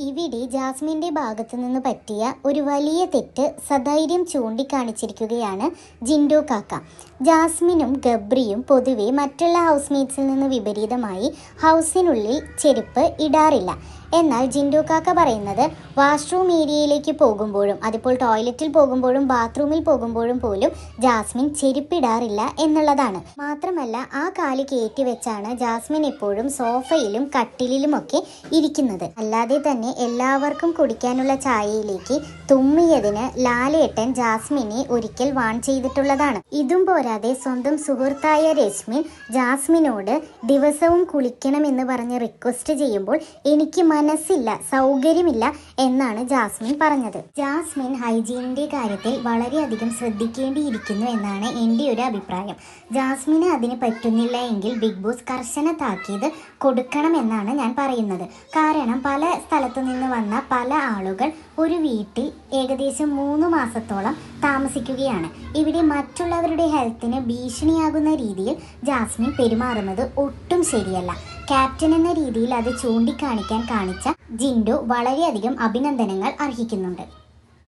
ഇവിടെ ജാസ്മിൻ്റെ ഭാഗത്തു നിന്ന് പറ്റിയ ഒരു വലിയ തെറ്റ് സധൈര്യം ചൂണ്ടിക്കാണിച്ചിരിക്കുകയാണ് ജിൻഡോ കാക്ക. ജാസ്മിനും ഗബ്രിയും പൊതുവെ മറ്റുള്ള ഹൗസ്മേറ്റ്സിൽ നിന്ന് വിപരീതമായി ഹൗസിനുള്ളിൽ ചെരുപ്പ് ഇടാറില്ല. എന്നാൽ ജിൻഡോ കാക്ക പറയുന്നത് വാഷ്റൂം ഏരിയയിലേക്ക് പോകുമ്പോഴും അതിപ്പോൾ ടോയ്ലറ്റിൽ പോകുമ്പോഴും ബാത്റൂമിൽ പോകുമ്പോഴും പോലും ജാസ്മിൻ ചെരുപ്പിടാറില്ല എന്നുള്ളതാണ്. മാത്രമല്ല ആ കാല് കയറ്റി വെച്ചാണ് ജാസ്മിൻ എപ്പോഴും സോഫയിലും കട്ടിലിലുമൊക്കെ ഇരിക്കുന്നത്. അല്ലാതെ തന്നെ എല്ലാവർക്കും കുടിക്കാനുള്ള ചായയിലേക്ക് തുമ്മിയതിന് ലാലേട്ടൻ ജാസ്മിനെ ഒരിക്കൽ വാൺ ചെയ്തിട്ടുള്ളതാണ്. ഇതും പോരാതെ സ്വന്തം സുഹൃത്തായ രശ്മിൻ ജാസ്മിനോട് ദിവസവും കുളിക്കണമെന്ന് പറഞ്ഞ് റിക്വസ്റ്റ് ചെയ്യുമ്പോൾ എനിക്ക് മനസ്സില്ല, സൗകര്യമില്ല എന്നാണ് ജാസ്മിൻ പറഞ്ഞത്. ജാസ്മിൻ ഹൈജീനിന്റെ കാര്യത്തിൽ വളരെയധികം ശ്രദ്ധിക്കേണ്ടിയിരിക്കുന്നു എന്നാണ് എൻ്റെ ഒരു അഭിപ്രായം. ജാസ്മിന് അതിന് പറ്റുന്നില്ല എങ്കിൽ ബിഗ് ബോസ് കർശന താക്കീത് കൊടുക്കണമെന്നാണ് ഞാൻ പറയുന്നത്. കാരണം പല സ്ഥലത്തു നിന്ന് വന്ന പല ആളുകൾ ഒരു വീട്ടിൽ ഏകദേശം 3 മാസത്തോളം താമസിക്കുകയാണ്. ഇവിടെ മറ്റുള്ളവരുടെ ഹെൽത്തിന് ഭീഷണിയാകുന്ന രീതിയിൽ ജാസ്മിൻ പെരുമാറുന്നത് ഒട്ടും ശരിയല്ല. ക്യാപ്റ്റൻ എന്ന രീതിയിൽ അത് ചൂണ്ടിക്കാണിക്കാൻ കാണിച്ച ജിൻഡോ വളരെയധികം അഭിനന്ദനങ്ങൾ അർഹിക്കുന്നുണ്ട്.